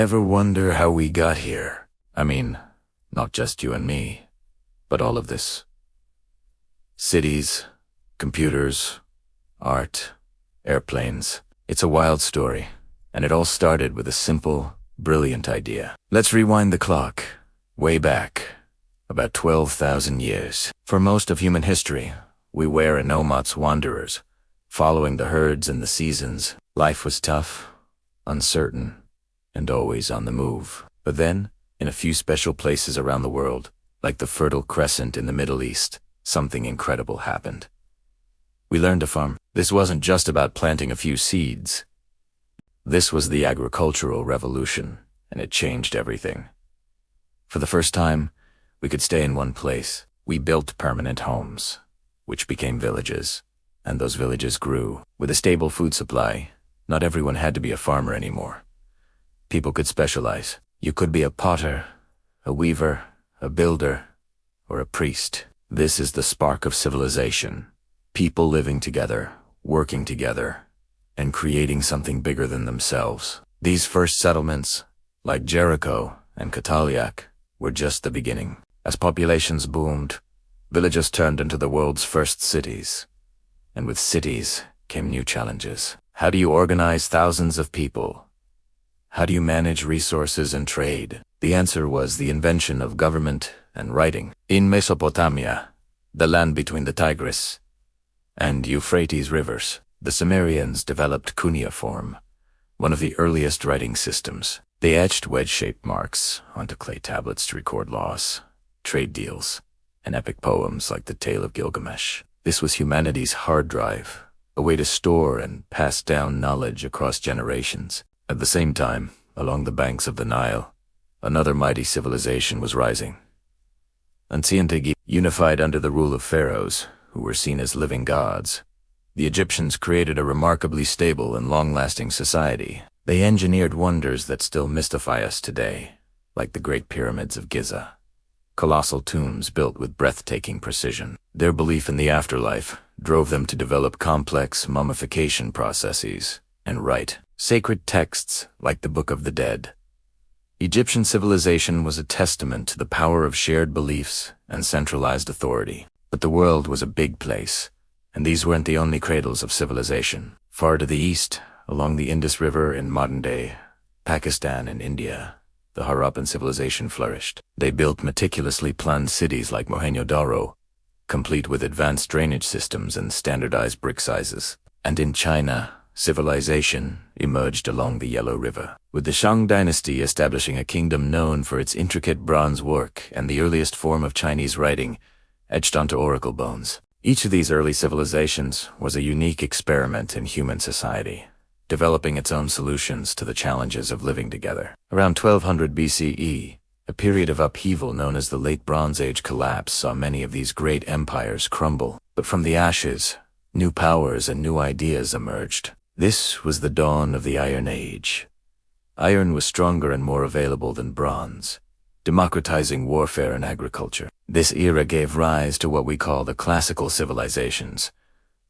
Ever wonder how we got here? I mean, not just you and me, but all of this. Cities, computers, art, airplanes. It's a wild story, and it all started with a simple, brilliant idea. Let's rewind the clock, way back, about 12,000 years. For most of human history, we were nomads, wanderers, following the herds and the seasons. Life was tough, uncertain, and always on the move. But then, in a few special places around the world, like the Fertile Crescent in the Middle East, something incredible happened. We learned to farm. This wasn't just about planting a few seeds. This was the agricultural revolution, and it changed everything. For the first time, we could stay in one place. We built permanent homes, which became villages, and those villages grew. With a stable food supply, not everyone had to be a farmer anymore. People could specialize. You could be a potter, a weaver, a builder, or a priest. This is the spark of civilization. People living together, working together, and creating something bigger than themselves. These first settlements, like Jericho and Cataliac, were just the beginning. As populations boomed, villages turned into the world's first cities. And with cities came new challenges. How do you organize thousands of people? How do you manage resources and trade? The answer was the invention of government and writing. In Mesopotamia, the land between the Tigris and Euphrates rivers, the Sumerians developed cuneiform, one of the earliest writing systems. They etched wedge-shaped marks onto clay tablets to record laws, trade deals, and epic poems like the Tale of Gilgamesh. This was humanity's hard drive, a way to store and pass down knowledge across generations. At the same time, along the banks of the Nile, another mighty civilization was rising. Ancient Egypt, unified under the rule of pharaohs, who were seen as living gods. The Egyptians created a remarkably stable and long-lasting society. They engineered wonders that still mystify us today, like the Great Pyramids of Giza, colossal tombs built with breathtaking precision. Their belief in the afterlife drove them to develop complex mummification processes and write sacred texts like the Book of the Dead. Egyptian civilization was a testament to the power of shared beliefs and centralized authority. But the world was a big place, and these weren't the only cradles of civilization. Far to the east, along the Indus River in modern-day Pakistan and India, the Harappan civilization flourished. They built meticulously planned cities like Mohenjo-Daro, complete with advanced drainage systems and standardized brick sizes. And in China, civilization emerged along the Yellow River, with the Shang dynasty establishing a kingdom known for its intricate bronze work and the earliest form of Chinese writing etched onto oracle bones. Each of these early civilizations was a unique experiment in human society, developing its own solutions to the challenges of living together. Around 1200 BCE, a period of upheaval known as the Late Bronze Age collapse saw many of these great empires crumble. But from the ashes, new powers and new ideas emerged. This was the dawn of the Iron Age. Iron was stronger and more available than bronze, democratizing warfare and agriculture. This era gave rise to what we call the classical civilizations,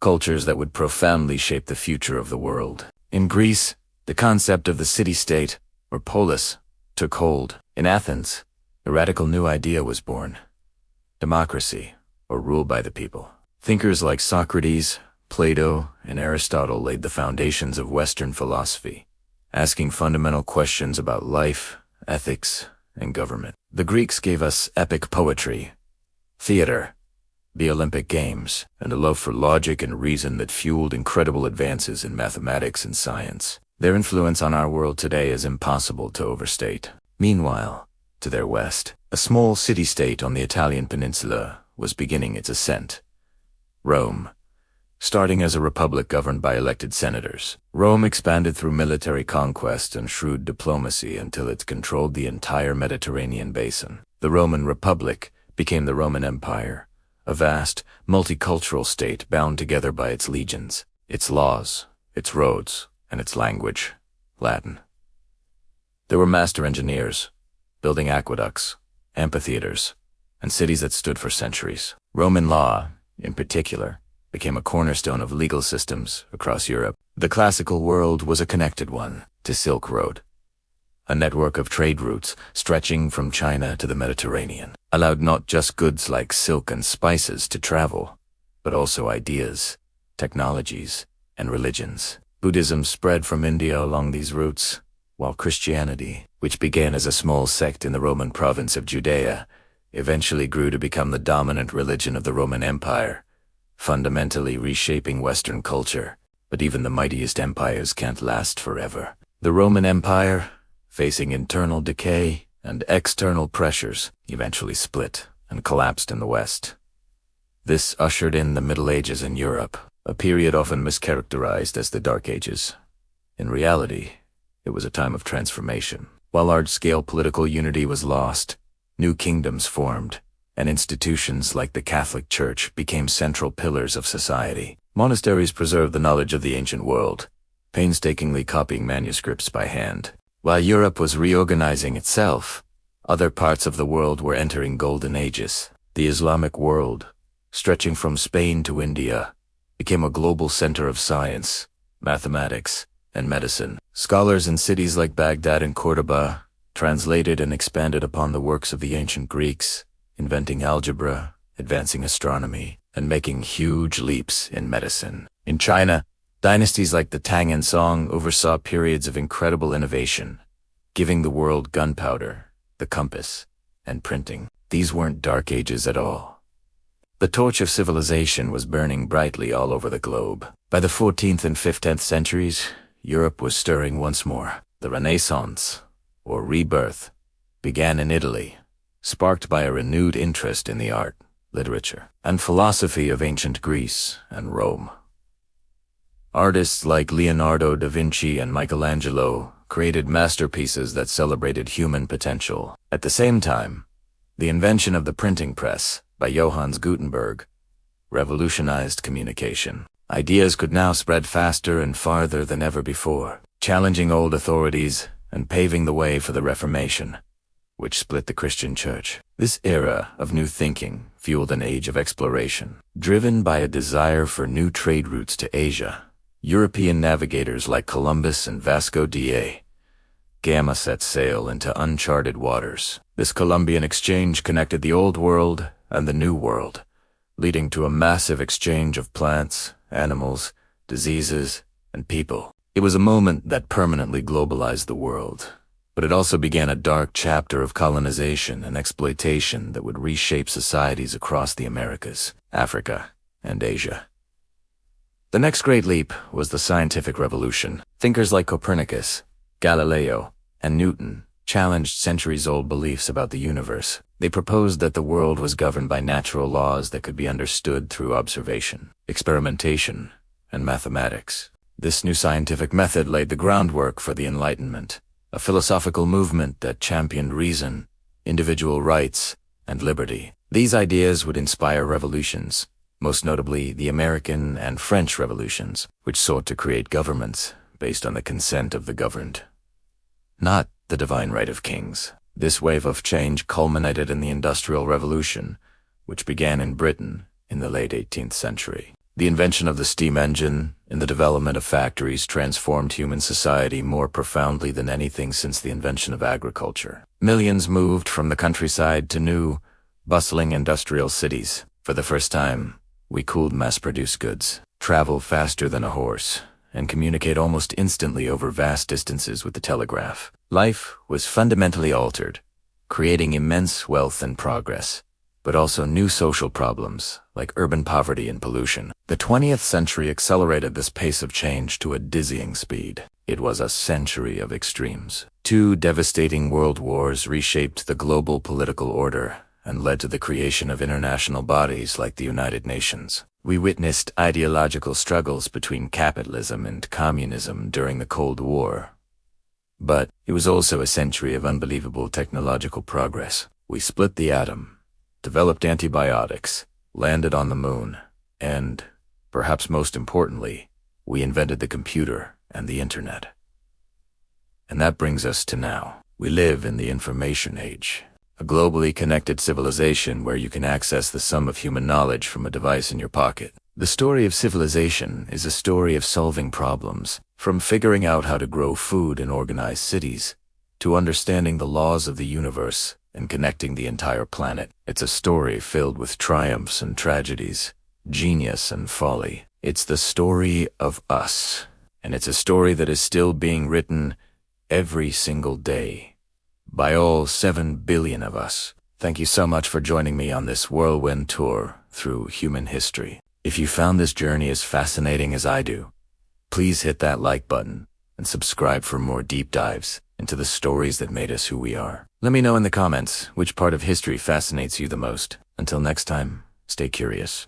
cultures that would profoundly shape the future of the world. In Greece, the concept of the city-state, or polis, took hold. In Athens, a radical new idea was born: democracy, or rule by the people. Thinkers like Socrates, Plato, and Aristotle laid the foundations of Western philosophy, asking fundamental questions about life, ethics, and government. The Greeks gave us epic poetry, theater, the Olympic Games, and a love for logic and reason that fueled incredible advances in mathematics and science. Their influence on our world today is impossible to overstate. Meanwhile, to their west, a small city-state on the Italian peninsula was beginning its ascent: Rome. Starting as a republic governed by elected senators, Rome expanded through military conquest and shrewd diplomacy until it controlled the entire Mediterranean basin. The Roman Republic became the Roman Empire, a vast, multicultural state bound together by its legions, its laws, its roads, and its language, Latin. There were master engineers, building aqueducts, amphitheaters, and cities that stood for centuries. Roman law, in particular, became a cornerstone of legal systems across Europe. The classical world was a connected one to Silk Road, A network of trade routes stretching from China to the Mediterranean allowed not just goods like silk and spices to travel, but also ideas, technologies, and religions. Buddhism spread from India along these routes, while Christianity, which began as a small sect in the Roman province of Judea, eventually grew to become the dominant religion of the Roman Empire, fundamentally reshaping Western culture. But even the mightiest empires can't last forever. The Roman Empire, facing internal decay and external pressures, eventually split and collapsed in the West. This ushered in the Middle Ages in Europe, a period often mischaracterized as the Dark Ages. In reality, it was a time of transformation. While large-scale political unity was lost, new kingdoms formed, and institutions like the Catholic Church became central pillars of society. Monasteries preserved the knowledge of the ancient world, painstakingly copying manuscripts by hand. While Europe was reorganizing itself, other parts of the world were entering golden ages. The Islamic world, stretching from Spain to India, became a global center of science, mathematics, and medicine. Scholars in cities like Baghdad and Cordoba translated and expanded upon the works of the ancient Greeks, inventing algebra, advancing astronomy, and making huge leaps in medicine. In China, dynasties like the Tang and Song oversaw periods of incredible innovation, giving the world gunpowder, the compass, and printing. These weren't dark ages at all. The torch of civilization was burning brightly all over the globe. By the 14th and 15th centuries, Europe was stirring once more. The Renaissance, or rebirth, began in Italy, sparked by a renewed interest in the art, literature, and philosophy of ancient Greece and Rome. Artists like Leonardo da Vinci and Michelangelo created masterpieces that celebrated human potential. At the same time, the invention of the printing press by Johannes Gutenberg revolutionized communication. Ideas could now spread faster and farther than ever before, challenging old authorities and paving the way for the Reformation, which split the Christian Church. This era of new thinking fueled an age of exploration. Driven by a desire for new trade routes to Asia, European navigators like Columbus and Vasco da Gama set sail into uncharted waters. This Columbian exchange connected the Old World and the New World, leading to a massive exchange of plants, animals, diseases, and people. It was a moment that permanently globalized the world, but it also began a dark chapter of colonization and exploitation that would reshape societies across the Americas, Africa, and Asia. The next great leap was the scientific revolution. Thinkers like Copernicus, Galileo, and Newton challenged centuries-old beliefs about the universe. They proposed that the world was governed by natural laws that could be understood through observation, experimentation, and mathematics. This new scientific method laid the groundwork for the Enlightenment, a philosophical movement that championed reason, individual rights, and liberty. These ideas would inspire revolutions, most notably the American and French revolutions, which sought to create governments based on the consent of the governed, not the divine right of kings. This wave of change culminated in the Industrial Revolution, which began in Britain in the late 18th century. The invention of the steam engine and the development of factories transformed human society more profoundly than anything since the invention of agriculture. Millions moved from the countryside to new, bustling industrial cities. For the first time, we could mass-produce goods, travel faster than a horse, and communicate almost instantly over vast distances with the telegraph. Life was fundamentally altered, creating immense wealth and progress, but also new social problems like urban poverty and pollution. The 20th century accelerated this pace of change to a dizzying speed. It was a century of extremes. Two devastating world wars reshaped the global political order and led to the creation of international bodies like the United Nations. We witnessed ideological struggles between capitalism and communism during the Cold War. But it was also a century of unbelievable technological progress. We split the atom, developed antibiotics, landed on the moon, and, perhaps most importantly, we invented the computer and the internet. And that brings us to now. We live in the information age, a globally connected civilization where you can access the sum of human knowledge from a device in your pocket. The story of civilization is a story of solving problems, from figuring out how to grow food in organized cities, to understanding the laws of the universe and connecting the entire planet. It's a story filled with triumphs and tragedies, genius and folly. It's the story of us, and it's a story that is still being written every single day by all 7 billion of us. Thank you so much for joining me on this whirlwind tour through human history. If you found this journey as fascinating as I do, please hit that like button and subscribe for more deep dives into the stories that made us who we are. Let me know in the comments which part of history fascinates you the most. Until next time, stay curious.